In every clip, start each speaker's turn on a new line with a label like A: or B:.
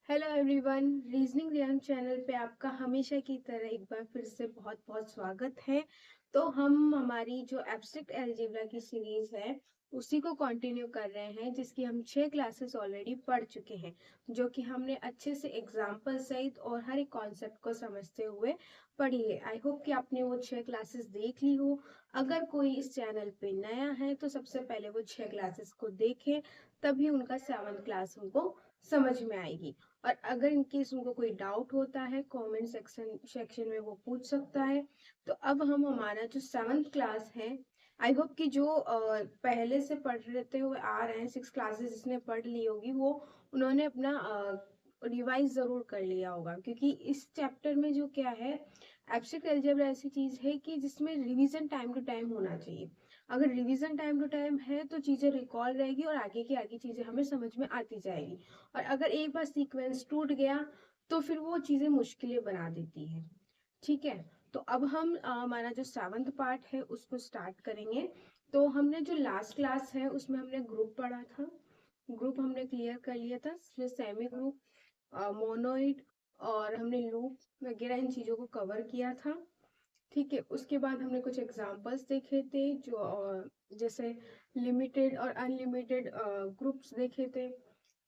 A: Hello everyone, reasoning rayon channel पे आपका हमेशा की तरह एक बार फिर से बहुत बहुत स्वागत है। तो हम हमारी जो एब्स्ट्रैक्ट अलजेब्रा की सीरीज है उसी को कंटिन्यू कर रहे हैं, जिसकी हम 6 क्लासेस ऑलरेडी पढ़ चुके हैं, जो कि हमने अच्छे से एग्जाम्पल सहित और हर एक कॉन्सेप्ट को समझते हुए पढ़ी है। आई होप कि आपने वो 6 क्लासेस देख ली हो। अगर कोई इस चैनल पे नया है तो सबसे पहले वो 6 क्लासेस को देखे, तभी उनका 7th क्लास उनको समझ में आएगी। और अगर इनकेस उनको कोई डाउट होता है कमेंट सेक्शन में वो पूछ सकता है। तो अब हम हमारा जो 7th क्लास है, आई होप कि जो पहले से पढ़ते हुए आ रहे हैं 6 क्लासेस जिसने पढ़ ली होगी वो उन्होंने अपना रिवाइज जरूर कर लिया होगा, क्योंकि इस चैप्टर में जो क्या है, एब्स्ट्रैक्ट अलजेब्रा ऐसी चीज है कि जिसमें रिवीजन टाइम टू टाइम होना चाहिए। अगर रिवीजन टाइम टू टाइम है तो चीजें रिकॉल रहेगी और आगे की आगे चीजें हमें समझ में आती जाएगी। और अगर एक बार सीक्वेंस टूट गया तो फिर वो चीजें मुश्किलें बना देती है। ठीक है, तो अब हम हमारा जो 7th पार्ट है उसको स्टार्ट करेंगे। तो हमने जो लास्ट क्लास है उसमें हमने ग्रुप पढ़ा था। ग्रुप हमने क्लियर कर लिया था, इसमें सेमी ग्रुप, मोनोइड और हमने लूप वगैरह इन चीजों को कवर किया था। ठीक है, उसके बाद हमने कुछ एग्जांपल्स देखे थे जो जैसे लिमिटेड और अनलिमिटेड ग्रुप्स देखे थे,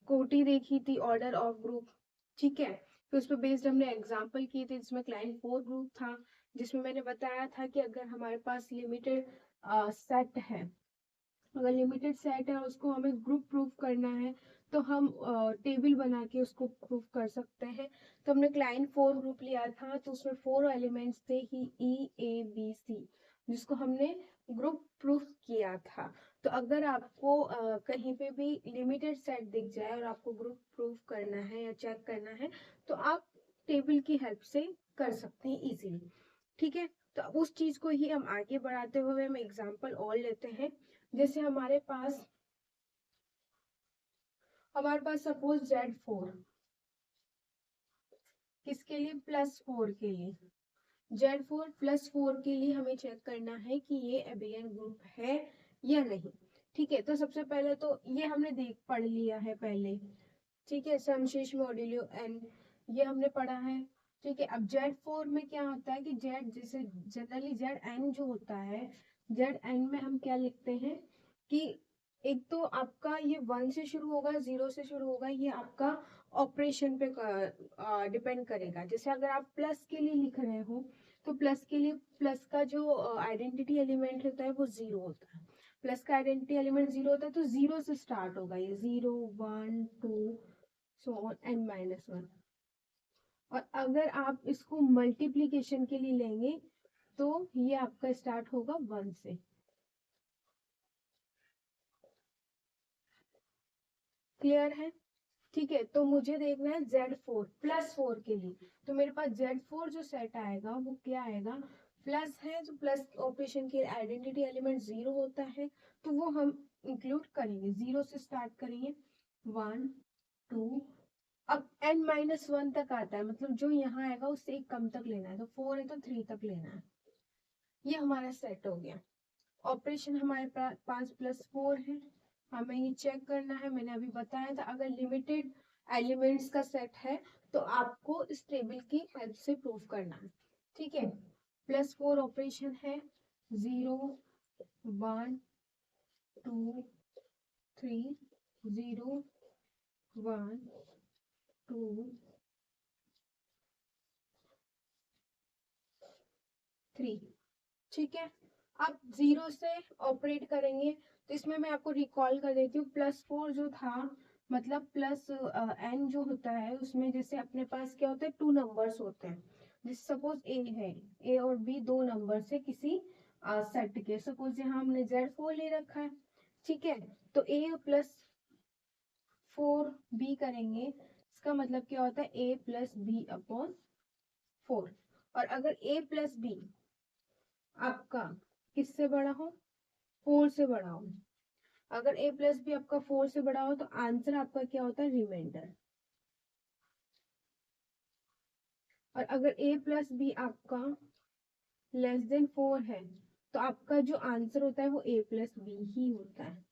A: कोटी देखी थी, ऑर्डर ऑफ ग्रुप। ठीक है, फिर उस पर बेस्ड हमने एग्जांपल किए थे जिसमें क्लाइंट फोर ग्रुप था, जिसमें मैंने बताया था कि अगर हमारे पास लिमिटेड सेट है, अगर लिमिटेड सेट है उसको हमें ग्रुप प्रूफ करना है तो हम टेबल बना के उसको प्रूफ कर सकते हैं। तो हमने क्लाइंट फोर ग्रुप लिया था, तो उसमें 4 एलिमेंट्स थे ही E A B C, जिसको हमने ग्रुप प्रूफ किया था। तो अगर आपको कहीं पे भी लिमिटेड सेट दिख जाए और आपको ग्रुप प्रूफ करना है या चेक करना है तो आप टेबल की हेल्प से कर सकते हैं इजीली। ठीक है, तो अब उस चीज को ही हम आगे बढ़ाते हुए हम एग्जांपल और लेते हैं। जैसे हमारे पास सपोज Z4, किसके लिए, +4 के लिए। Z4 +4 के लिए हमें चेक करना है कि ये एबिलियन ग्रुप है या नहीं। ठीक है, तो सबसे पहले तो ये हमने देख पढ़ लिया है पहले। ठीक है, समशेष मॉड्यूलो n, ये हमने पढ़ा है। ठीक है, अब Z4 में क्या होता है कि Z जैसे जनरली Zn जो होता है, Zn में हम क्या लिखते हैं कि एक तो आपका ये 1 से शुरू होगा, 0 से शुरू होगा, ये आपका ऑपरेशन पे डिपेंड करेगा। जैसे अगर आप प्लस के लिए लिख रहे हो तो प्लस के लिए प्लस का जो आइडेंटिटी एलिमेंट होता है वो 0 होता है। प्लस का आइडेंटिटी एलिमेंट 0 होता है तो 0 से स्टार्ट होगा, ये 0 1 2 सो ऑन n-1। और अगर आप इसको मल्टीप्लीकेशन के लिए लेंगे तो ये आपका स्टार्ट होगा 1 से। क्लियर है? ठीक है, तो मुझे देखना है Z4 +4 के लिए। तो मेरे पास Z4 जो सेट आएगा वो क्या आएगा, प्लस है, जो प्लस ऑपरेशन के आइडेंटिटी एलिमेंट 0 होता है तो वो हम इंक्लूड करेंगे, 0 से स्टार्ट करेंगे, 1 2, अब n-1 तक आता है, मतलब जो यहाँ आएगा उससे एक कम तक लेना है, तो 4 है तो 3 तक लेना है। ये हमारा सेट हो गया। ऑपरेशन हमारे पास +4 है, हमें ये चेक करना है। मैंने अभी बताया था अगर लिमिटेड एलिमेंट्स का सेट है तो आपको इस टेबल की हेल्प से प्रूफ करना है। ठीक है, +4 ऑपरेशन है, 0 1 2 3, 0 1 2 3। ठीक है, अब 0 से ऑपरेट करेंगे तो इसमें मैं आपको रिकॉल कर देती हूँ, +4 जो था, मतलब प्लस n जो होता है उसमें जैसे अपने पास क्या होता है, 2 नंबर्स होते हैं। जैसे सपोज a है, a और b 2 नंबर से किसी सेट के, सपोज यहाँ हमने Z4 ले रखा है। ठीक है, तो a+4b करेंगे, इसका मतलब क्या होता है a+b/4। और अगर a+b आपका किससे बड़ा हो, 4 से बड़ा हो, अगर a+b आपका 4 से बड़ा हो तो आंसर आपका क्या होता है, रिमाइंडर। और अगर a+b आपका <4 है तो आपका जो आंसर होता है वो a+b ही होता है।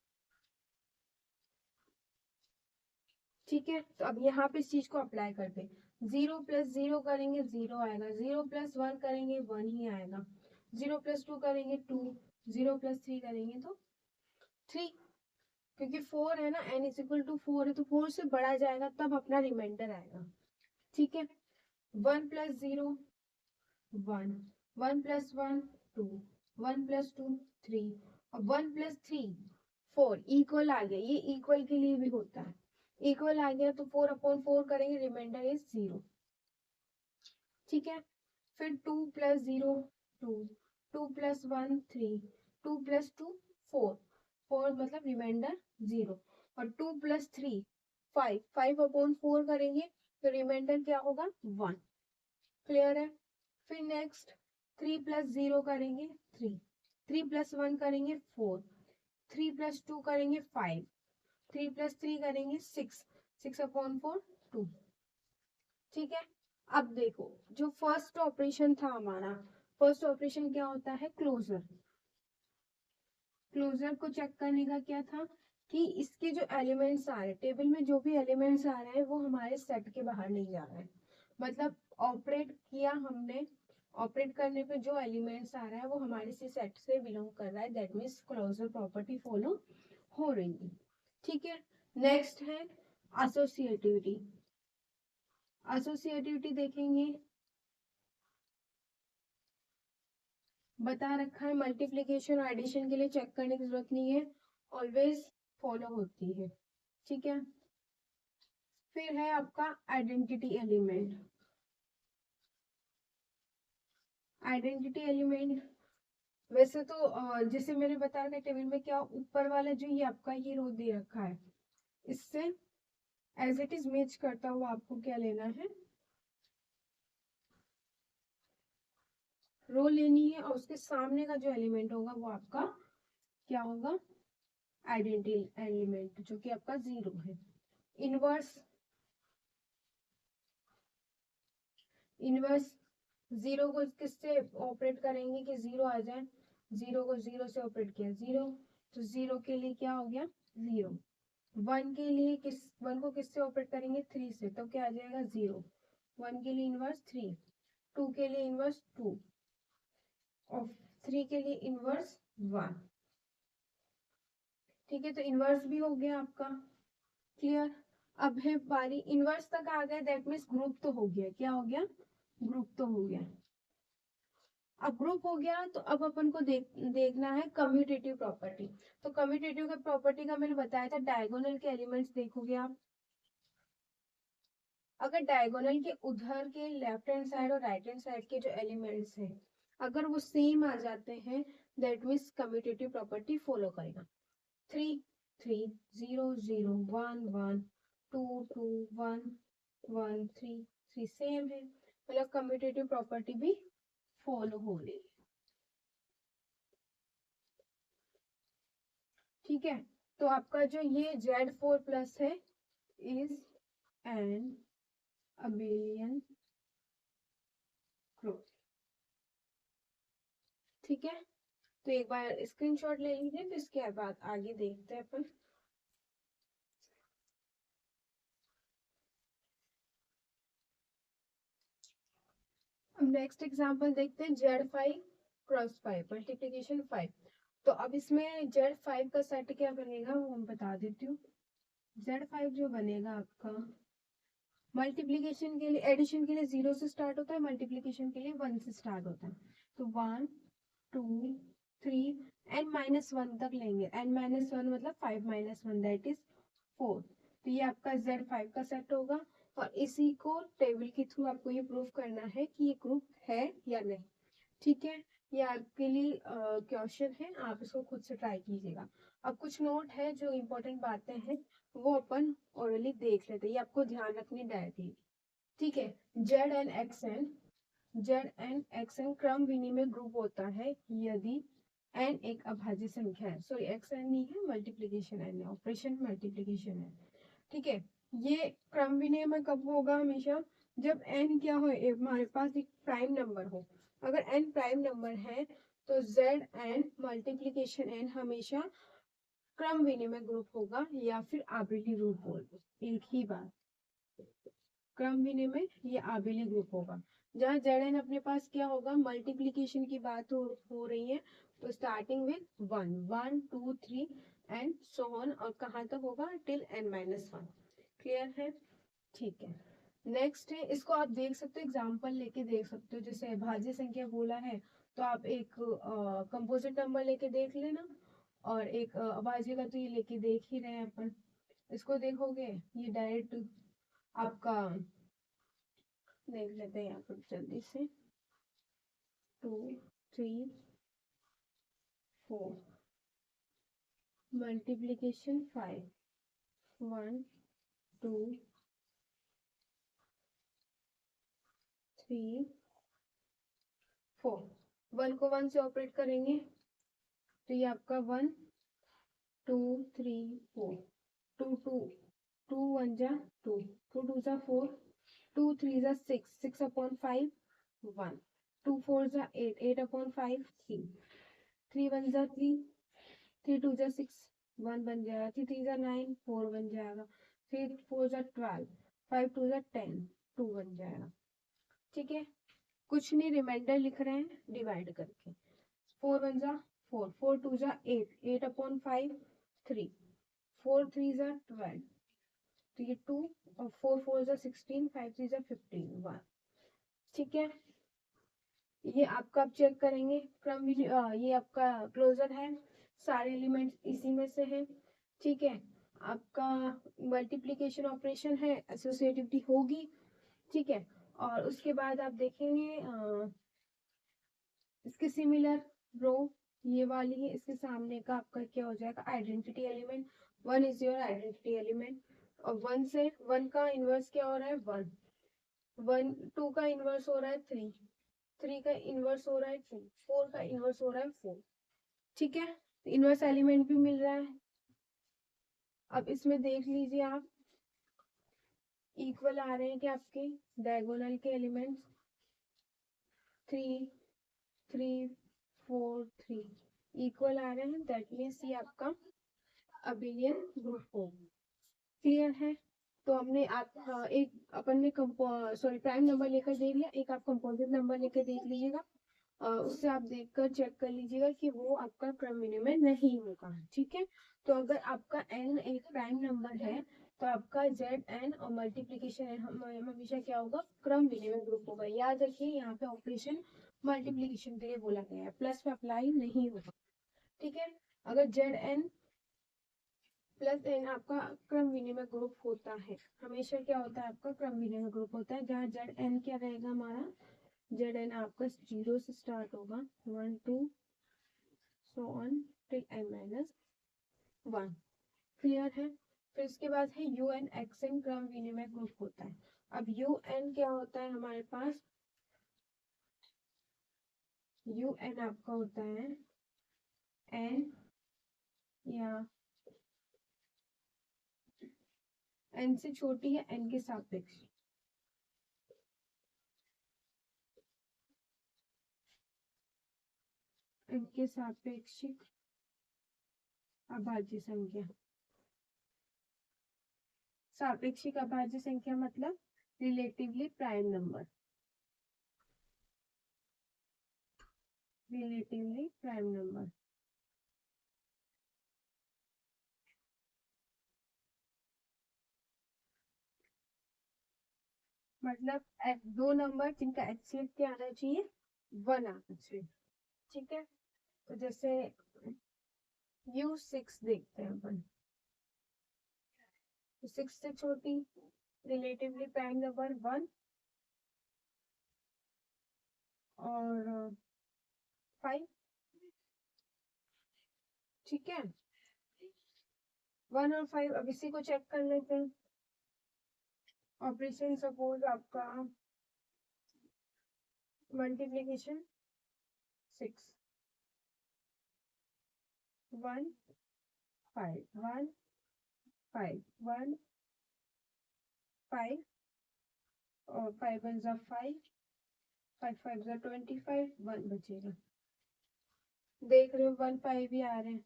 A: ठीक है, तो अब यहाँ पे इस चीज को अप्लाई करते हैं। 0 + 0 करेंगे 0 आएगा, 0 + 1 करेंगे 1 ही आएगा, 0 + 2 करेंगे 2, 0 + 3 करेंगे तो 3, क्योंकि 4 है ना, n = 4 है तो 4 से बढ़ा जाएगा तब अपना रिमाइंडर आएगा। ठीक है, 1 + 0 1, 1 + 1 2, 1 + 2 3 और 1 + 3 4 इक्वल आ गया। ये इक्वल के लिए भी होता है, इक्वल आ गया तो 4/4 करेंगे, रिमाइंडर इज 0। ठीक है, फिर 2 + 0 2, 2 + 1 3, 2 + 2 4, 4 मतलब रिमाइंडर 0, और 2 + 3 5, 5/4 करेंगे तो रिमाइंडर क्या होगा 1। क्लियर है। फिर नेक्स्ट 3 + 0 करेंगे 3, 3 + 1 करेंगे 4, 3 + 2 करेंगे 5, 3 + 3 करेंगे 6, 6/4 2। ठीक है, अब देखो जो फर्स्ट ऑपरेशन था हमारा, फर्स्ट ऑपरेशन क्या होता है, क्लोजर। क्लोजर को चेक करने का क्या था कि इसके जो एलिमेंट्स आ रहे हैं, टेबल में जो भी एलिमेंट्स आ रहे हैं वो हमारे सेट के बाहर नहीं जा रहे हैं। मतलब ऑपरेट किया हमने, ऑपरेट करने पे जो एलिमेंट्स आ रहा है वो हमारे से सेट से बिलोंग कर रहा है, that means closure property follow हो रही है। ठीक है, नेक्स्ट है एसोसिएटिविटी। एसोसिएटिविटी देखेंगे, बता रखा है मल्टीप्लिकेशन और एडिशन के लिए चेक करने की जरूरत नहीं है, ऑलवेज फॉलो होती है। ठीक है, फिर है आपका आइडेंटिटी एलिमेंट। आइडेंटिटी एलिमेंट वैसे तो जैसे मैंने बताया था टेबल में क्या, ऊपर वाला जो ये आपका ये रो दे रखा है, इससे एज इट इज मैच करता हुआ आपको क्या लेना है, रो लेनी है, और उसके सामने का जो एलिमेंट होगा वो आपका क्या होगा, आइडेंटिटी एलिमेंट, जो कि आपका 0 है। इनवर्स, इनवर्स 0 को किससे ऑपरेट करेंगे कि 0 आ जाए, 0 को 0 से ऑपरेट किया 0, तो 0 के लिए क्या हो गया 0। 1 के लिए किस, 1 को किससे ऑपरेट करेंगे 3 से, तो क्या आ जाएगा 0। 1 के लिए इनवर्स 3, 2 के लिए इनवर्स 2 और 3 के लिए इनवर्स 1। ठीक है, तो इनवर्स भी हो गया आपका। क्लियर। अब है बारी, इनवर्स तक आ गया दैट मीन्स ग्रुप तो हो गया, क्या हो गया, ग्रुप तो हो गया। अब ग्रुप हो गया तो अब अपन को देखना है कम्यूटेटिव प्रॉपर्टी। तो कम्यूटेटिव का प्रॉपर्टी का मैंने बताया था, डायगोनल के एलिमेंट्स देखोगे आप, अगर डायगोनल के उधर के लेफ्ट हैंड साइड और राइट हैंड साइड के जो एलिमेंट्स हैं अगर वो सेम आ जाते हैं, that means commutative property follow करेगा। 3 3 0 0 1 1 2 2 1 1 3 3 सेम है, मतलब कम्यूटेटिव प्रॉपर्टी भी फॉलो हो रही है। ठीक है, तो आपका जो ये Z4+ है इज एन अबेलियन ग्रुप। ठीक है, तो एक बार स्क्रीनशॉट ले लीजिए, फिर इसके बाद आगे देखते हैं अपन। अब नेक्स्ट एग्जांपल देखते हैं, Z5 × 5 मल्टीप्लीकेशन 5। तो अब इसमें Z5 का सेट क्या बनेगा वो हम बता देती हूँ। Z5 जो बनेगा आपका मल्टीप्लीकेशन के लिए, एडिशन के लिए 0 से स्टार्ट होता है, मल्टीप्लीकेशन के लिए 1 से स्टार्ट होता है। तो 1 2 3 n-1 तक लेंगे, n-1 मतलब 5 - 1 दैट इज 4। तो ये आपका Z5 का सेट होगा, और इसी को टेबल के थ्रू आपको ये प्रूव करना है कि ये ग्रुप है या नहीं। ठीक है, ये आपके लिए क्वेश्चन है, आप इसको खुद से ट्राई कीजिएगा। अब कुछ नोट है जो इम्पोर्टेंट बातें हैं वो अपन ओरली देख लेते हैं, ये आपको ध्यान रखनी डायरेक्टली। ठीक है, Z n x n क्रम विनिमय ग्रुप होता है यदि n एक अभाज्य संख्या है, सॉरी xn नहीं है, मल्टीप्लीकेशन n है, ऑपरेशन मल्टीप्लीकेशन है। ठीक है, ये क्रम विनिमय कब होगा, हमेशा जब n क्या हो, हमारे पास एक प्राइम नंबर हो। अगर n प्राइम नंबर है तो Zn मल्टीप्लीकेशन n हमेशा क्रम विनिमय ग्रुप होगा या फिर आबेली ग्रुप बोल दो, एक ही बात। क्रम विनिमय या आबेली ग्रुप होगा। जहाँ Zn अपने पास क्या होगा, मल्टीप्लीकेशन की बात हो रही है, तो starting with 1 1 2 3 and so on, और कहाँ तक होगा, टिल n-1। क्लियर है? ठीक है। नेक्स्ट है, इसको आप देख सकते हो, एग्जाम्पल लेके देख सकते हो। जैसे भाज्य संख्या बोला है तो आप एक कंपोजिट नंबर लेके देख लेना, और एक अभाज्य का तो ये लेके देख ही रहे हैं अपन। इसको देखोगे ये डायरेक्ट आपका, देख लेते हैं यहाँ पर जल्दी से, 2 3 4 मल्टीप्लीकेशन 5 1 2 3 4। 1 को 1 से ऑपरेट करेंगे तो ये आपका 1 2 3 4, 2 2 2 1 जा 2, 2 2 जा 4, 2 3 जा 6, 6 upon 5 1, 2 4 जा 8, 8 upon 5 3, 3 1 जा 3, 3 2 जा 6 1 बन जाएगा, 3 3 जा 9 4 बन जाएगा, 3 4 जा 12, 5 2 जा 10 2 बन जाएगा। ठीक है, कुछ नहीं, रिमाइंडर लिख रहे हैं डिवाइड करके। 4 1 जा 4, 4 2 जा 8, 8 upon 5 3, 4 3 जा 12, तो ये 2, और 4 4 जा 16, 5 3 जा 15 1। ठीक है, ये आपका आप चेक करेंगे क्रम, ये आपका क्लोजर है, सारे एलिमेंट्स इसी में से है। ठीक है, आपका मल्टीप्लिकेशन ऑपरेशन है, एसोसिएटिविटी होगी। ठीक है, और उसके बाद आप देखेंगे इसके सिमिलर रो ये वाली है, इसके सामने का आपका क्या हो जाएगा, identity element. 1 is your identity element, और 1 से 1 का इनवर्स क्या हो रहा है, 1 1 2 का इनवर्स हो रहा है 3, 3 का इनवर्स हो रहा है 2, 4 का इनवर्स हो रहा है 4। ठीक है, इनवर्स एलिमेंट भी मिल रहा है। अब इसमें देख लीजिए आप, इक्वल आ रहे हैं कि आपके डायगोनल के एलिमेंट्स 3 3 4 3 इक्वल आ रहे हैं, दैट मीन्स ये आपका अबिलियन ग्रुप होगा। क्लियर है? तो हमने आप एक अपन ने प्राइम नंबर लेकर देख लिया, एक आप कंपोजिट नंबर लेकर देख लीजिएगा, उससे आप देखकर चेक कर लीजिएगा कि वो आपका क्रम विनिमय नहीं होगा। ठीक है, तो अगर आपका n एक प्राइम नंबर है तो आपका Zn और मल्टीप्लीकेशन n हमेशा क्या होगा, क्रम विनिमय ग्रुप होगा। याद रखिए, यहाँ पे ऑपरेशन मल्टीप्लीकेशन के लिए बोला गया है, प्लस में अप्लाई नहीं होगा। ठीक है, अगर Zn प्लस n आपका क्रम विनिमय ग्रुप होता है, हमेशा क्या होता है, आपका क्रम विनिमय ग्रुप होता है, जहाँ Zn क्या रहेगा हमारा, Zn आपका 0 से स्टार्ट होगा, 1 2 so on till n-1। Clear है? फिर इसके बाद है UN क्रम विनिमय ग्रुप होता है। अब UN क्या होता है हमारे पास, UN आपका होता है n या n से छोटी है n के सापेक्ष, n के सापेक्षिक अभाज्य संख्या। सापेक्षिक अभाज्य संख्या मतलब relatively prime number, relatively prime number. मतलब दो नंबर जिनका HCF क्या आना चाहिए, 1 आना चाहिए। ठीक है, तो जैसे U6 देखते हैं अपन, तो 6 से छोटी रिलेटिवली प्राइम नंबर 1 और 5। ठीक है, 1 और 5, अब इसी को चेक कर लेते हैं। ऑपरेशन सपोज आपका मल्टीप्लीकेशन 6 1 5 1 5 1 5 और 5 1 जा 5 5 5 जा 25 1 बचेगा। देख रहे हो 1 5 भी आ रहे हैं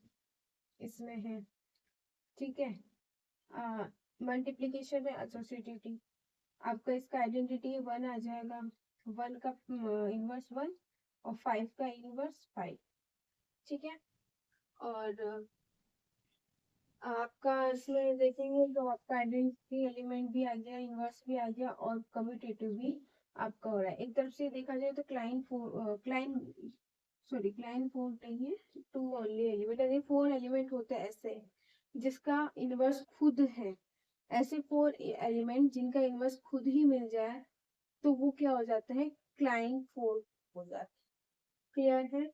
A: इसमें है, ठीक है। मल्टीप्लीकेशन में एसोसिएटिविटी, आपका इसका आइडेंटिटी 1 आ जाएगा, 1 का इनवर्स 1 और 5 का इनवर्स 5। ठीक है। और आपका इसमें देखेंगे तो आपका आइडेंटिटी एलिमेंट भी आ गया, इनवर्स भी आ गया और कम्यूटेटिव भी आपका हो रहा है। एक तरफ से देखा जाए तो क्लाइन फोर नहीं है, 2 ओनली एलिमेंट। अगर 4 एलिमेंट होते हैं ऐसे जिसका इनवर्स खुद है, ऐसे 4 एलिमेंट जिनका इनवर्स खुद ही मिल जाए तो वो क्या हो जाता है, क्लाइन फोर हो जाता है। क्लियर है?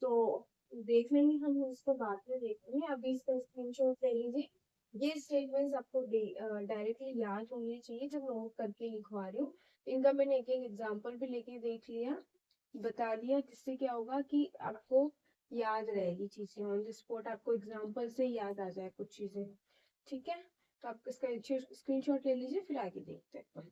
A: तो देख लेंगे, हम इसको बाद में देखेंगे, अभी इसका स्क्रीनशॉट ले लीजिए। ये स्टेटमेंट्स आपको डायरेक्टली याद होनी चाहिए जब नोट करके लिखवा रही हूँ। इनका मैंने एक एक एग्जाम्पल भी लेके देख लिया, बता दिया, जिससे क्या होगा कि आपको याद रहेगी चीजें, ऑन द स्पॉट आपको एग्जाम्पल से याद आ जाए कुछ चीजें। ठीक है, तो आप इसका स्क्रीनशॉट ले लीजिए, फिर आगे देखते हैं।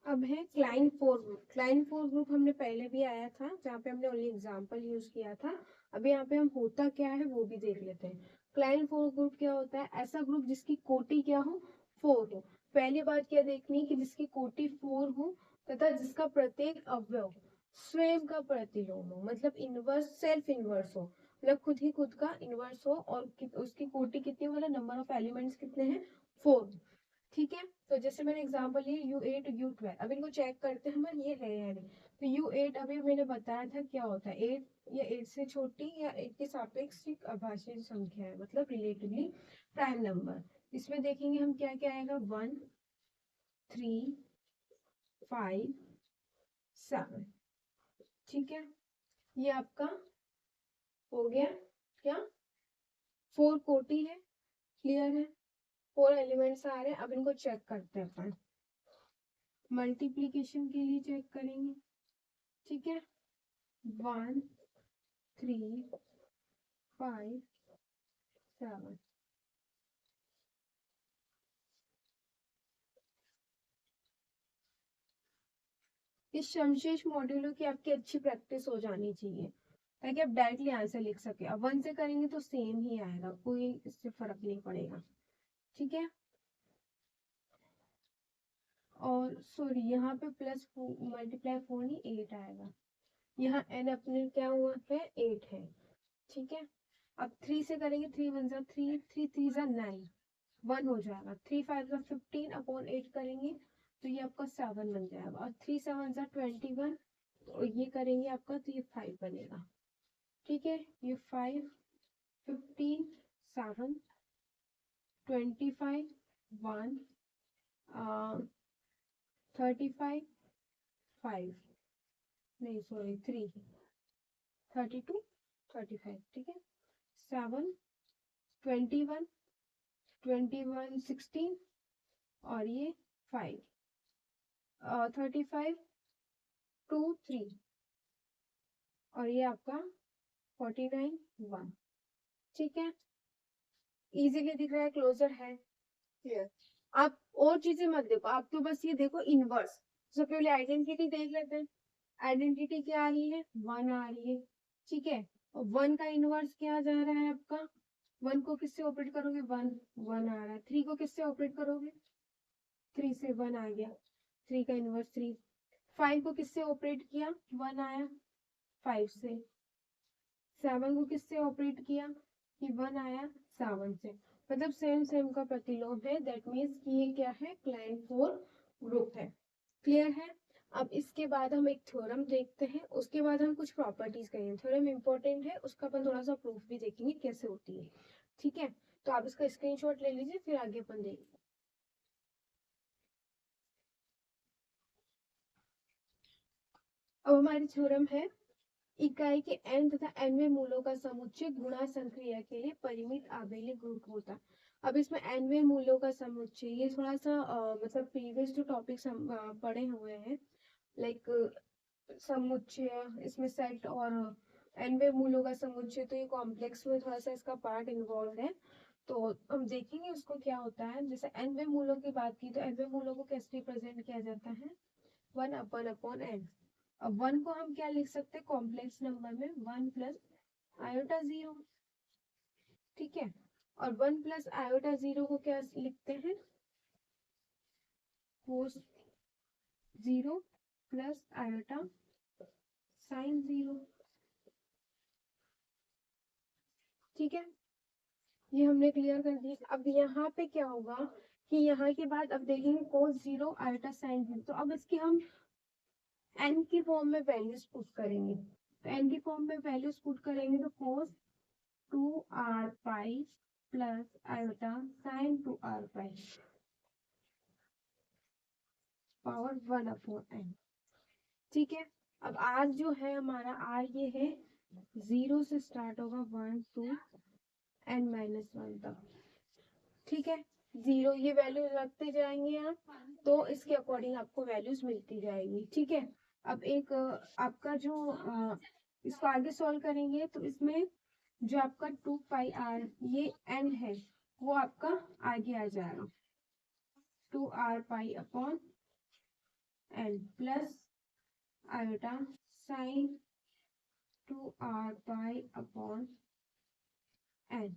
A: अब है client four group. Client four group हमने पहले भी आया था, जहाँ पे हमने ओनली एग्जांपल यूज किया था। अभी यहाँ पे हम होता क्या है वो भी देख लेते हैं। क्लाइंट फोर ग्रुप क्या होता है, ऐसा ग्रुप जिसकी कोटि क्या हो, 4 हो। पहली बात क्या देखनी है कि जिसकी कोटि 4 हो तथा जिसका प्रत्येक अवयव स्वयं का प्रतिलोम हो, मतलब इनवर्स सेल्फ इनवर्स हो, मतलब खुद ही खुद का इनवर्स हो, और उसकी कोटि कितनी, मतलब नंबर ऑफ एलिमेंट्स कितने हैं, 4। ठीक है। तो जैसे मैंने एग्जांपल लिए U8 U12, अब इनको चेक करते हैं हम, ये है या नहीं। तो U8 अभी मैंने बताया था क्या होता है, 8 या 8 से छोटी या 8 के सापेक्ष एक अभाज्य संख्या है, मतलब रिलेटिवली प्राइम नंबर। इसमें देखेंगे हम क्या क्या आएगा, 1 3 5 7। ठीक है, ये आपका हो गया क्या, 4 कोटि है। क्लियर है, 4 एलिमेंट्स आ रहे हैं। अब इनको चेक करते हैं अपन, मल्टीप्लीकेशन के लिए चेक करेंगे। ठीक है, 1 3 5 7। इस समशेष मॉड्यूलों की आपकी अच्छी प्रैक्टिस हो जानी चाहिए, ताकि आप डायरेक्टली आंसर लिख सके। अब 1 से करेंगे तो सेम ही आएगा, कोई इससे फर्क नहीं पड़ेगा। ठीक है, और सॉरी यहाँ पे प्लस मल्टीप्लाई 4 नहीं 8 आएगा, यहाँ n अपने क्या हुआ है, 8 है। ठीक है, अब 3 से करेंगे, 3 वन जा 3, 3 3 जा 9, 1 हो जाएगा। 3 5 जा 15 अपॉन 8 करेंगे तो ये आपका 7 बन जाएगा, और 3 7 जा 21, तो ये करेंगे आपका तो ये 5 बनेगा। ठीक है, ये 5 15 7 25 1 35 5, नहीं सॉरी 3 32 35। ठीक है, 7 21 21 16 और ये 5 35 2 3, और ये आपका 49 1। ठीक है, इजीली दिख रहा है, क्लोजर है, क्लियर। आप और चीजें मत देखो, आप तो बस ये देखो इनवर्स। सबसे पहले आइडेंटिटी देख लेते हैं। आइडेंटिटी क्या आ रही है, 1 आ रही है। ठीक है, और 1 का इनवर्स क्या जा रहा है आपका, 1 को किससे ऑपरेट करोगे, 1 1 आ रहा है। 3 को किससे ऑपरेट करोगे, 3 से 1 आ गया, 3 का इनवर्स 3। 5 को किससे ऑपरेट किया, 1 आया 5 से। 7 को किससे ऑपरेट किया कि 1 आया 7 से, मतलब सेम सेम का प्रतिलोम है। दैट मीन्स कि ये क्या है, क्लाइंट फोर ग्रुप है। क्लियर है। अब इसके बाद हम एक थ्योरम देखते हैं, उसके बाद हम कुछ प्रॉपर्टीज करेंगे। थ्योरम इंपॉर्टेंट है, उसका अपन थोड़ा सा प्रूफ भी देखेंगे कैसे होती है। ठीक है, तो आप इसका स्क्रीनशॉट ले लीजिए, फिर आगे अपन देखेंगे। अब हमारी थ्योरम है, इकाई के n तथा nवें मूलों का समुच्चय गुणा संक्रिया के लिए परिमित आबेलिक गुण होता है। अब इसमें nवें मूलों का समुच्चय, ये थोड़ा सा मतलब प्रीवियस जो टॉपिक्स हम पढ़े हुए हैं, लाइक समुच्चय, इसमें सेट और nवें मूलों का समुच्चय, तो ये कॉम्प्लेक्स में थोड़ा सा इसका पार्ट इन्वॉल्व है। तो हम देखेंगे उसको क्या होता है। जैसे nवें मूलों की बात की तो nवें मूलों को कैसे रिप्रेजेंट किया जाता है, 1 अपन अपॉन n। अब 1 को हम क्या लिख सकते हैं कॉम्प्लेक्स नंबर में 1 प्लस आयोटा 0, ठीक है। और 1 प्लस आयोटा 0 को क्या लिखते हैं कोस 0 प्लस आयोटा साइन 0, ठीक है। ये हमने क्लियर कर दिया। अब यहाँ पे क्या होगा कि यहाँ के बाद अब देखेंगे कोस 0 आयोटा साइन 0, तो अब इसकी हम n की फॉर्म में वैल्यूज पुट करेंगे। तो n की फॉर्म में वैल्यूज पुट करेंगे तो कोस 2r pi plus iota sign 2r पाई पावर 1/n, ठीक है। अब r जो है हमारा r ये है 0 से स्टार्ट होगा 1 to n-1 तक, ठीक है। 0 ये वैल्यू रखते जाएंगे आप तो इसके अकॉर्डिंग आपको वैल्यूज मिलती जाएगी, ठीक है। अब एक आपका जो इसको आगे सॉल्व करेंगे तो इसमें जो आपका 2 पाई आर ये n है वो आपका आगे आ जाएगा 2r pi upon n plus iota sign 2r pi upon n,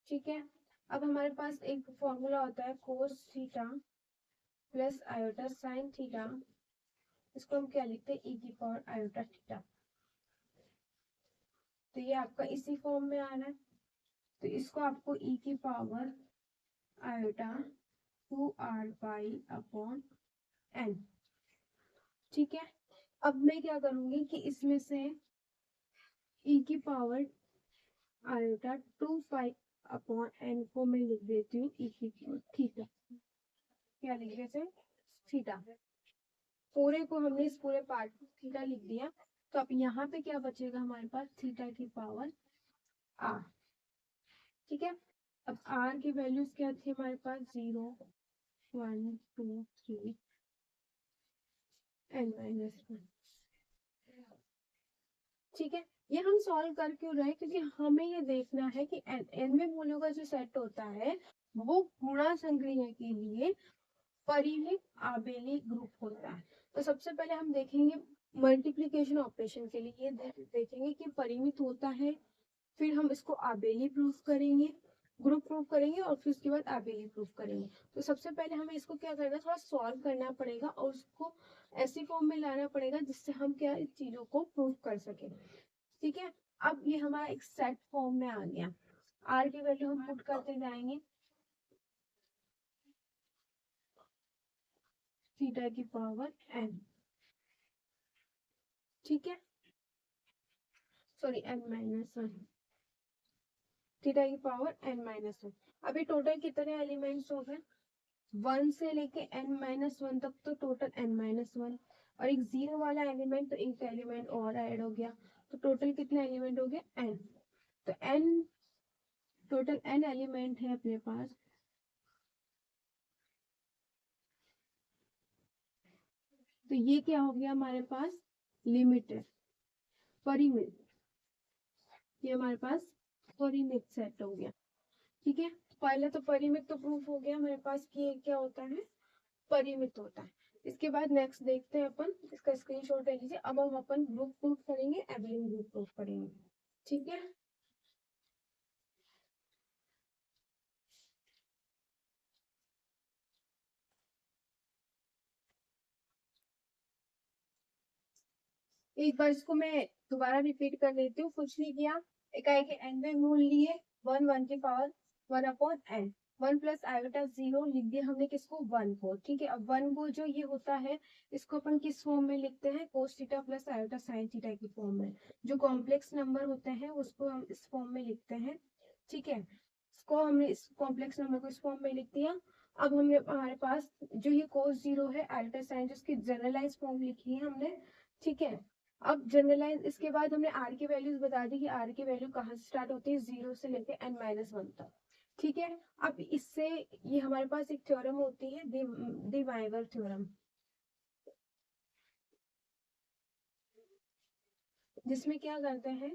A: ठीक है। अब हमारे पास एक फॉर्मूला होता है कोस theta plus iota sine theta, इसको हम क्या लिखते हैं e की पावर आयोटा थीटा, तो ये आपका इसी फॉर्म में आ रहा है। तो इसको आपको e की power iota 2r pi upon n, ठीक है। अब मैं क्या करूंगी कि इसमें से e की power iota 2 pi upon n को मैं लिख देती हूँ e की पावर थीटा, क्या लिख देते थीटा, पूरे को हमने इस पूरे पार्ट को थीटा लिख दिया। तो अब यहाँ पे क्या बचेगा हमारे पास थीटा की पावर r, ठीक है। अब r की वैल्यूज क्या थी हमारे पास 0 1 2 3 n-1, ठीक है। ये हम सॉल्व कर क्यों रहे हैं क्योंकि हमें ये देखना है कि n में मूल्यों का जो सेट होता है वो गुणा संक्रिया के लिए परिमित आबेली ग्रुप होता है। तो सबसे पहले हम देखेंगे मल्टीप्लिकेशन ऑपरेशन के लिए ये देखेंगे कि परिमित होता है, फिर हम इसको आबेली प्रूफ करेंगे, ग्रुप प्रूफ करेंगे और फिर उसके बाद आबेली प्रूफ करेंगे। तो सबसे पहले हमें इसको क्या करना है थोड़ा सॉल्व करना पड़ेगा और उसको ऐसी फॉर्म में लाना पड़ेगा जिससे हम क्या इस चीजों को प्रूफ कर सके, ठीक है। अब ये हमारा एक सेट फॉर्म में आ गया, आर की वैल्यू हम पुट करते जाएंगे थीटा की पावर n, ठीक है, सॉरी n-1, थीटा की पावर n-1। अभी टोटल कितने एलिमेंट्स हो गए 1 से लेके n-1 तक, तो टोटल n-1 और एक जीरो वाला एलिमेंट तो एक एलिमेंट और ऐड हो गया, तो टोटल कितने एलिमेंट हो गए n। तो n टोटल n एलिमेंट है अपने पास, तो ये क्या हो गया हमारे पास लिमिट है परिमित, ये हमारे पास परिमित सेट हो गया, ठीक है। पहले तो परिमित तो प्रूफ हो गया हमारे पास कि ये क्या होता है परिमित होता है। इसके बाद नेक्स्ट देखते हैं अपन, इसका स्क्रीनशॉट ले लीजिए। अब हम अपन ग्रुप प्रूफ करेंगे, एबेलियन ग्रुप प्रूफ करेंगे, ठीक है। एक बार इसको मैं दोबारा रिपीट कर देती हूँ, कुछ नहीं किया, इकाई के n में मूल लिए 1 की पावर 1/n, 1 प्लस आयोटा 0 लिख दिया हमने किसको 1 को, ठीक है। अब 1 को जो ये होता है इसको अपन किस फॉर्म में लिखते हैं cos theta plus iota sine theta की फॉर्म में, जो कॉम्प्लेक्स नंबर होते हैं उसको हम इस फॉर्म में लिखते हैं, ठीक है। इसको हमने इस कॉम्प्लेक्स नंबर को इस फॉर्म में लिख दिया। अब हमने हमारे पास जो ये कोस 0 है आयोटा साइन जिसकी जनरलाइज फॉर्म लिखी है हमने, ठीक है। अब जनरलाइज इसके बाद हमने आर की वैल्यूज बता दी कि आर की वैल्यू कहाँ से स्टार्ट होती है 0 से लेके n-1 तक, ठीक है। अब इससे ये हमारे पास एक थ्योरम होती है डी वाइवर थ्योरम, जिसमें क्या करते हैं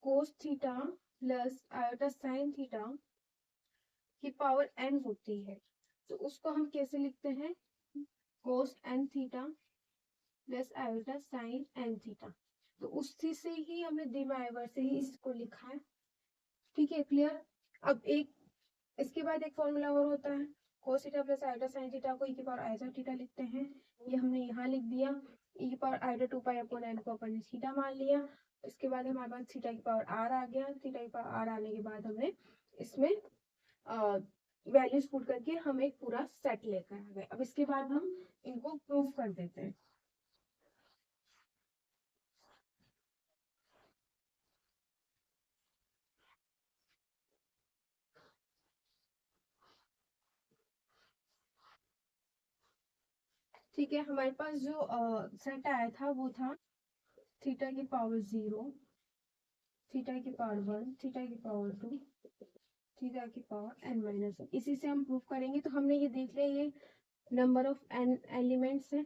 A: cos theta plus iota sine theta की पावर n होती है, तो उसको हम कैसे लिखते हैं cos n theta plus iota sine n theta. तो उसी से ही हमने द्विमायोवर से ही इसको लिखा है। ठीक है, क्लियर। अब एक इसके बाद एक फॉर्मूला और होता है, cos theta plus iota sine theta को e की पावर आयोटा थीटा लिखते हैं। ये हमने यहाँ लिख दिया। e की power iota 2 pi upon n को अपन ने थीटा मान लिया। इसके बाद हमारे पास थीटा की पावर r आ गया। थीटा की पावर r आने के बाद हमने इसमें वैल्यूज पुट करके हम एक पूरा सेट लेकर आ गए। अब इसके बाद हम इनको प्रूव कर देते हैं। ठीक है, हमारे पास जो सेट आया था वो था थीटा की पावर 0, थीटा की पावर 1, थीटा की पावर 2, थीटा की पावर n-1। इसी से हम प्रूव करेंगे। तो हमने ये देख लिया, ये नंबर ऑफ n एलिमेंट्स है,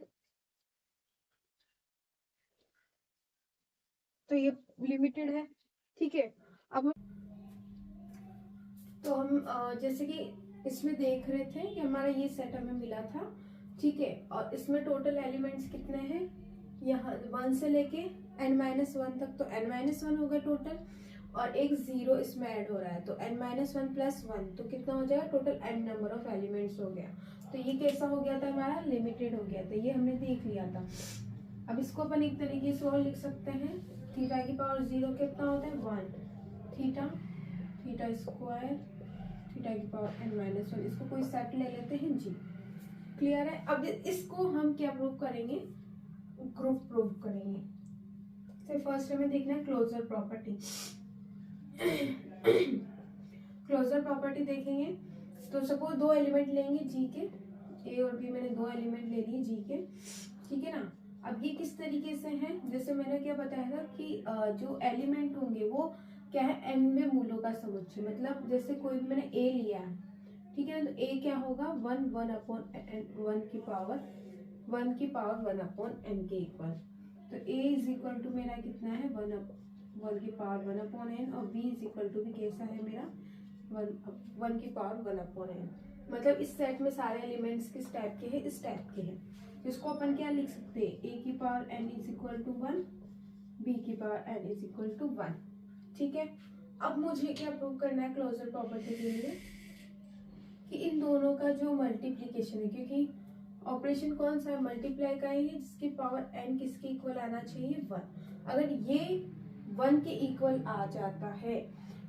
A: तो ये लिमिटेड है। ठीक है, अब हम जैसे कि इसमें देख रहे थे कि हमारा ये सेट हमें मिला था। ठीक है, और इसमें टोटल एलिमेंट्स कितने हैं, यहाँ 1 से लेके n-1 तक, तो n-1 हो गया टोटल, और एक 0 इसमें ऐड हो रहा है, तो n-1 प्लस 1, तो कितना हो जाएगा total n number of elements हो गया। तो ये कैसा हो गया था, हमारा लिमिटेड हो गया था, ये हमने देख लिया था। अब इसको अपन एक तरीके से और लिख सकते हैं, थीटा की पावर 0 कितना होता है 1, थीटा, थीटा स्क्वायर, थीटा की पावर n-1। इसको कोई सेट ले लेते हैं जी। क्लियर है। अब इसको हम क्या प्रूव करेंगे, ग्रुप प्रूव करेंगे। तो फर्स्ट हमें देखना है क्लोजर प्रॉपर्टी। क्लोजर प्रॉपर्टी देखेंगे तो सपोज दो एलिमेंट लेंगे जी के, ए और बी, मैंने दो एलिमेंट ले लिए जी के। ठीक है ना। अब ये किस तरीके से हैं, जैसे मैंने क्या बताया था कि जो एलिमेंट होंगे वो क्या है, n में मूलों का समुच्चय। मतलब जैसे कोई भी मैंने a लिया है, ठीक है ना, तो a क्या होगा 1 अपॉन वन की पावर 1 अपॉन n के इक्वल। तो a इज इक्वल टू मेरा कितना है 1 की पावर 1 अपॉन n, और b इज इक्वल टू भी कैसा है मेरा 1 की पावर 1 अपॉन n। मतलब इस सेट में सारे एलिमेंट्स किस टाइप के हैं, इस टाइप के हैं। इसको अपन क्या लिख सकते हैं, a की power n is equal to 1, b की power n is equal to 1। ठीक है, अब मुझे क्या प्रूव करना है क्लोजर प्रॉपर्टी के लिए, कि इन दोनों का जो मल्टीप्लीकेशन है, क्योंकि ऑपरेशन कौन सा है, मल्टीप्लाई का ही है, जिसकी पावर n किसके इक्वल आना चाहिए 1। अगर ये 1 के इक्वल आ जाता है,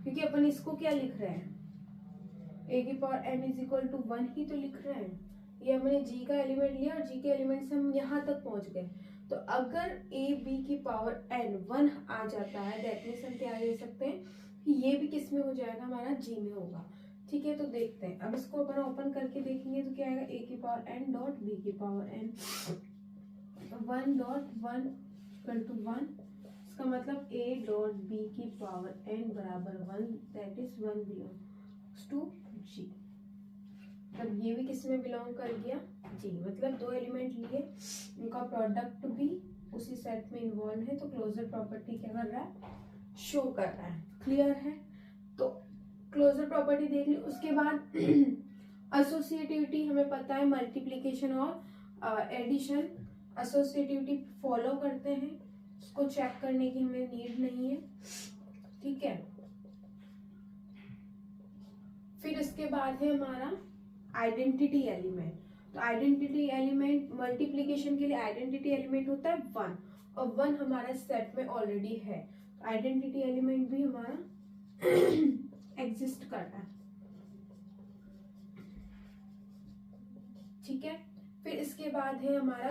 A: क्योंकि अपन इसको क्या लिख रहे हैं, a की power n is equal to 1 ही तो लिख रहे हैं। ये हमने g का एलिमेंट लिया और g के एलिमेंट से हम यहाँ तक पहुंच गए। तो अगर a b की पावर n 1 आ जाता है, दैट मीन्स हम क्या ले सकते हैं कि ये भी किस में हो जाएगा, हमारा g में होगा। ठीक है, तो देखते हैं। अब इसको अपन ओपन करके देखेंगे तो क्या आएगा, a की पावर n डॉट b की power n 1 dot 1 equal to 1। इसका मतलब a डॉट b की पावर n बराबर 1, that is 1 belongs to g। तब ये भी किस में बिलोंग कर गया, जी। मतलब दो एलिमेंट लिए, उनका प्रोडक्ट भी उसी सेट में इन्वॉल्व है, तो क्लोजर प्रॉपर्टी क्या कर रहा है, शो कर रहा है। क्लियर है। तो क्लोजर प्रॉपर्टी देख ली। उसके बाद एसोसिएटिविटी हमें पता है, मल्टीप्लीकेशन और एडिशन एसोसिएटिविटी फॉलो करते हैं, उसको चेक करने की हमें नीड नहीं है। ठीक है, फिर इसके बाद है हमारा आइडेंटिटी एलिमेंट। तो आइडेंटिटी एलिमेंट मल्टीप्लीकेशन के लिए आइडेंटिटी एलिमेंट होता है 1, और 1 हमारे सेट में ऑलरेडी है, तो आइडेंटिटी एलिमेंट भी हमारा एग्जिस्ट करता है। ठीक है, फिर इसके बाद है हमारा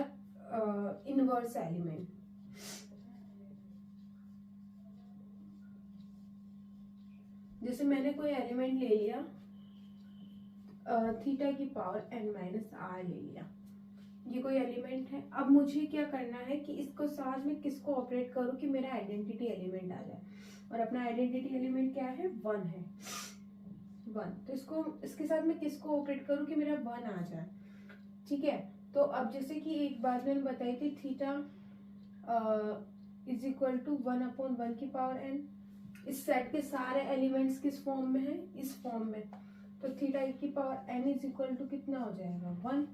A: इनवर्स एलिमेंट। जैसे मैंने कोई एलिमेंट ले लिया, थीटा की पावर n-r ले लिया, ये कोई एलिमेंट है। अब मुझे क्या करना है कि इसको साथ में किसको ऑपरेट करूं कि मेरा आइडेंटिटी एलिमेंट आ जाए, और अपना आइडेंटिटी एलिमेंट क्या है 1 है, 1। तो इसको इसके साथ में किसको ऑपरेट करूं कि मेरा 1 आ जाए। ठीक है, तो अब जैसे कि एक बात मैंने बताई थी, theta is equal to 1 upon 1 की पावर n। इस सेट के सारे एलिमेंट्स किस फॉर्म में है, इस फॉर्म में। तो थीटा की power n is equal to कितना हो जाएगा 1।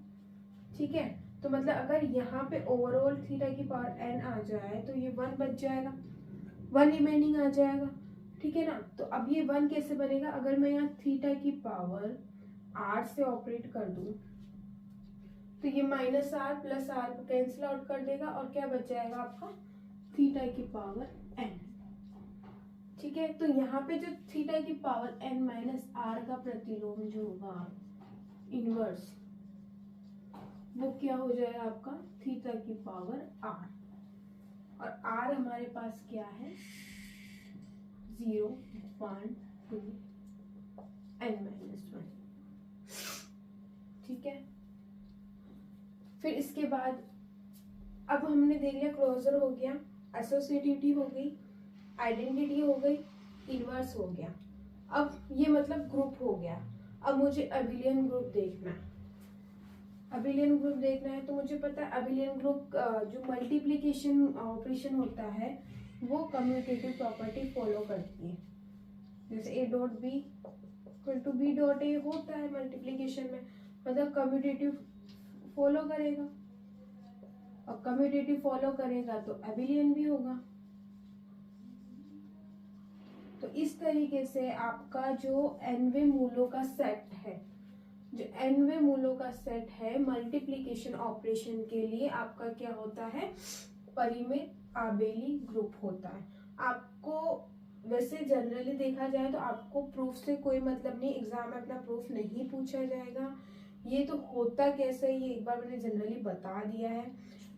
A: ठीक है, तो मतलब अगर यहाँ पे ओवरऑल थीटा की पावर n आ जाए तो ये 1 बच जाएगा, 1 रिमेनिंग आ जाएगा, ठीक है ना। तो अब ये 1 कैसे बनेगा, अगर मैं यहाँ थीटा की पावर r से ऑपरेट कर दूं तो ये माइनस आर प्लस आर को कैंसिल आउट कर देगा और क्या बच जाएगा आपका थीटा की पावर n, ठीक है। तो यहाँ पे जो थीटा की पावर n माइनस आर का प्रतिलोम जो होगा इनवर्स, वो क्या हो जाएगा आपका थीटा की पावर r, और r हमारे पास क्या है 0 1 2 n-1, ठीक है। फिर इसके बाद अब हमने देख लिया क्लोजर हो गया, एसोसिएटिविटी हो गई, आइडेंटिटी हो गई, इनवर्स हो गया। अब ये मतलब ग्रुप हो गया। अब मुझे अबिलियन ग्रुप देखना है, अबिलियन ग्रुप देखना है तो मुझे पता है अबिलियन ग्रुप जो मल्टीप्लिकेशन ऑपरेशन होता है वो कम्यूटेटिव प्रॉपर्टी फॉलो करती है। जैसे a dot b equal to b dot a होता है मल्टीप्लिकेशन में, मतलब कम्यूटेटिव फॉलो करेगा, और कम्यूटेटिव फॉलो करेगा तो एबिलियन भी होगा। तो इस तरीके से आपका जो nवे मूलों का सेट है, जो nवे मूलों का सेट है मल्टीप्लिकेशन ऑपरेशन के लिए आपका क्या होता है परिमित आबेली ग्रुप होता है। आपको वैसे जनरली देखा जाए तो आपको प्रूफ से कोई मतलब नहीं, एग्जाम में अपना प्रूफ नहीं पूछा जाएगा। ये तो होता कैसे ये एक बार मैंने जनरली बता दिया है,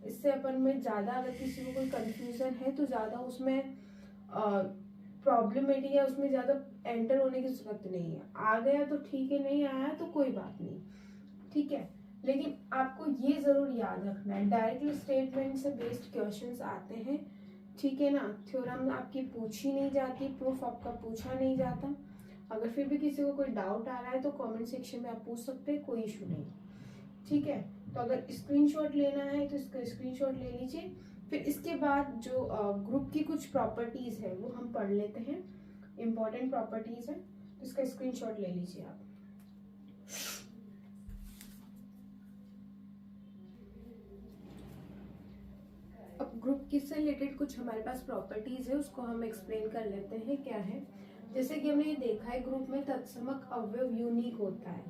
A: इससे अपन में ज़्यादा अगर किसी को कोई कंफ्यूजन है तो ज़्यादा उसमें प्रॉब्लमेटिक है, उसमें ज़्यादा एंटर होने की जरूरत नहीं है। आ गया तो ठीक है, नहीं आया तो कोई बात नहीं, ठीक है। लेकिन आपको ये ज़रूर याद रखना है डायरेक्टली स्टेटमेंट से बेस्ड क्वेश्चंस आते हैं, ठीक है ना। थ्योरम आपकी पूछी नहीं जाती, प्रूफ आपका पूछा नहीं जाता। अगर फिर भी किसी को कोई डाउट आ रहा है तो कमेंट सेक्शन में आप पूछ सकते हैं, कोई इशू नहीं, ठीक है। तो अगर स्क्रीनशॉट लेना है तो इसका स्क्रीनशॉट ले लीजिए। फिर इसके बाद जो ग्रुप की कुछ प्रॉपर्टीज है वो हम पढ़ लेते हैं, इंपॉर्टेंट प्रॉपर्टीज है, तो इसका स्क्रीनशॉट ले लीजिए आप। अब ग्रुप की से रिलेटेड कुछ हमारे पास प्रॉपर्टीज है, उसको हम एक्सप्लेन कर लेते हैं क्या है। जैसे कि हमने ये देखा है ग्रुप में तत्समक अवयव यूनिक होता है,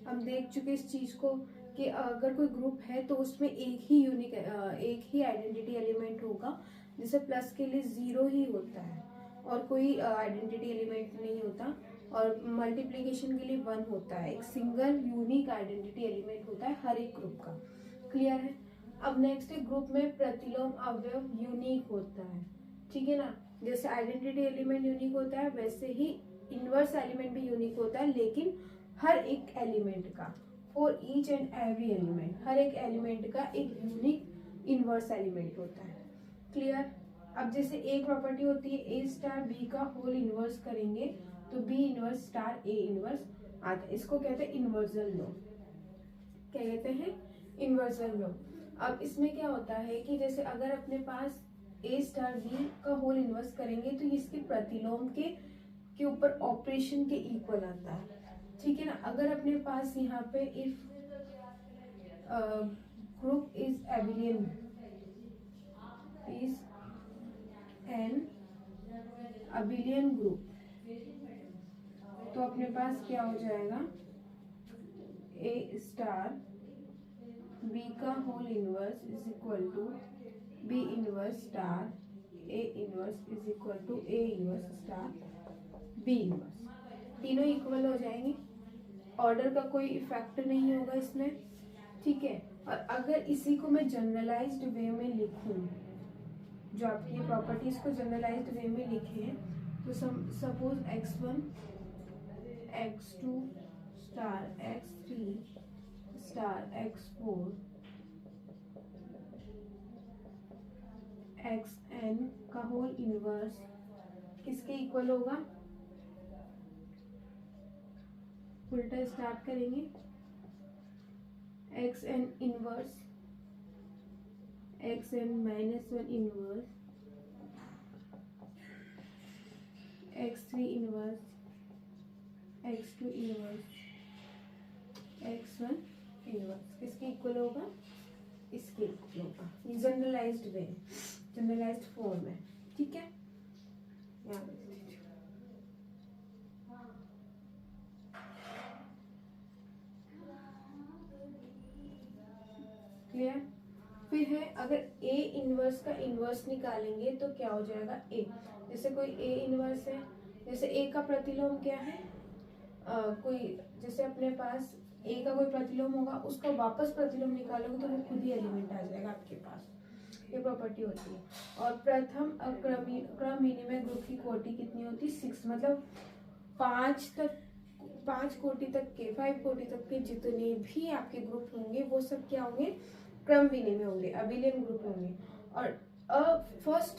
A: हम देख चुके इस चीज को कि अगर कोई ग्रुप है तो उसमें एक ही यूनिक एक ही आइडेंटिटी एलिमेंट होगा, जैसे प्लस के लिए 0 ही होता है और कोई आइडेंटिटी एलिमेंट नहीं होता, और मल्टीप्लिकेशन के लिए 1 होता है, एक सिंगल यूनिक आइडेंटिटी एलिमेंट होता है हर एक ग्रुप का। क्लियर है। अब नेक्स्ट ग्रुप में प्रतिलोम अवयव यूनिक होता है, ठीक है ना। जैसे आइडेंटिटी एलिमेंट यूनिक होता है वैसे ही इनवर्स एलिमेंट भी यूनिक होता है, लेकिन हर एक एलिमेंट का, for each and every element, हर एक एलिमेंट का एक यूनिक इनवर्स एलिमेंट होता है। क्लियर। अब जैसे एक प्रॉपर्टी होती है ए स्टार बी का होल इनवर्स करेंगे तो b inverse star a inverse आता है, इसको कहते हैं इनवर्जल लॉ। क्या कहते हैं इनवर्जल लॉ। अब इसमें क्या होता है कि जैसे अगर अपने पास ए स्टार बी का होल इनवर्स करेंगे तो इसके प्रतिलोम के ऊपर ऑपरेशन के इक्वल आता है, ठीक है ना। अगर अपने पास यहाँ पे if group is abelian is an abelian group, तो अपने पास क्या हो जाएगा ए स्टार बी का whole inverse is equal to b inverse star a inverse is equal to a inverse star b inverse, तीनों इक्वल हो जाएंगे, ऑर्डर का कोई इफेक्ट नहीं होगा इसमें, ठीक है। और अगर इसी को मैं जनरलाइज्ड वे में लिखूं, जो आपकी प्रॉपर्टीज को जनरलाइज्ड वे में लिखे तो suppose x1 x2 star x3 star x4 xn का होल इनवर्स किसके इक्वल होगा, उल्टा स्टार्ट करेंगे, xn inverse xn -1 inverse x3 inverse x2 inverse x1 inverse किसके इक्वल होगा इसके इक्वल होगा। ये जनरलाइज्ड वे, जनरलाइज्ड फॉर्म है, ठीक है। यहाँ पे क्लियर। फिर है अगर ए इनवर्स का इनवर्स निकालेंगे तो क्या हो जाएगा ए। जैसे कोई ए इनवर्स है, जैसे ए का प्रतिलोम क्या है, कोई जैसे अपने पास ए का कोई प्रतिलोम होगा, उसका वापस प्रतिलोम निकालोगे तो वो खुद ही एलिमेंट आ जाएगा आपके पास। ये प्रॉपर्टी होती है। और प्रथम क्रम विनिमय ग्रुप की कोटि कितनी होती है 6, मतलब 5 कोटि तक के 5 कोटि तक के जितने भी आपके ग्रुप होंगे वो सब क्या होंगे, क्रम विनिमय होंगे, अबिलियन ग्रुप होंगे। और फर्स्ट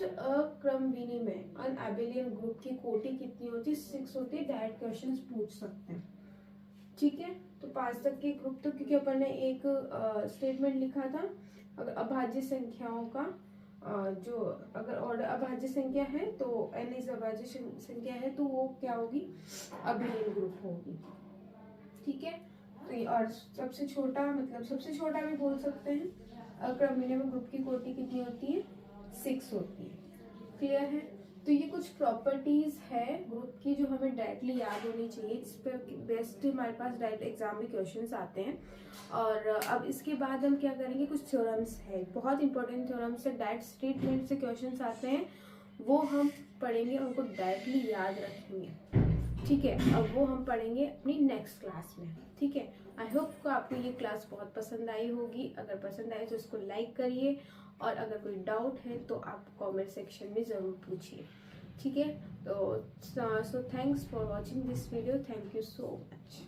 A: क्रम विनिमय अन अबिलियन ग्रुप की कोटि कितनी होती है 6 होती है। डायरेक्ट क्वेश्चन पूछ सकते हैं, ठीक है। तो 5 तक के ग्रुप, तो क्योंकि अपन ने एक स्टेटमेंट लिखा था, अगर अभाज्य संख्याओं का जो अगर ऑर्डर अभाज्य संख्या है तो n इज अभाज्य संख्या है तो वो क्या होगी, अभिन्न ग्रुप होगी, ठीक है। तो ये और सबसे छोटा, मतलब सबसे छोटा भी बोल सकते हैं, क्रमविनिमय में ग्रुप की कोटि कितनी होती है 6 होती है, क्लियर है। तो ये कुछ प्रॉपर्टीज है ग्रुप की जो हमें डायरेक्टली याद होनी चाहिए। इस पर बेस्ट हमारे पास डायरेक्ट एग्जाम में क्वेश्चंस आते हैं। और अब इसके बाद हम क्या करेंगे, कुछ थ्योरम्स है, बहुत इंपॉर्टेंट थ्योरम्स है, डायरेक्ट स्टेटमेंट से क्वेश्चंस आते हैं, वो हम पढ़ेंगे, उनको डायरेक्टली याद रखेंगे, ठीक है। अब वो हम पढ़ेंगे अपनी नेक्स्ट क्लास में, ठीक है। आई होप को आपको ये क्लास बहुत पसंद आई होगी। अगर पसंद आए तो इसको लाइक करिए, और अगर कोई डाउट है तो आप कमेंट सेक्शन में ज़रूर पूछिए, ठीक है। तो so thanks for watching this video, thank you so much.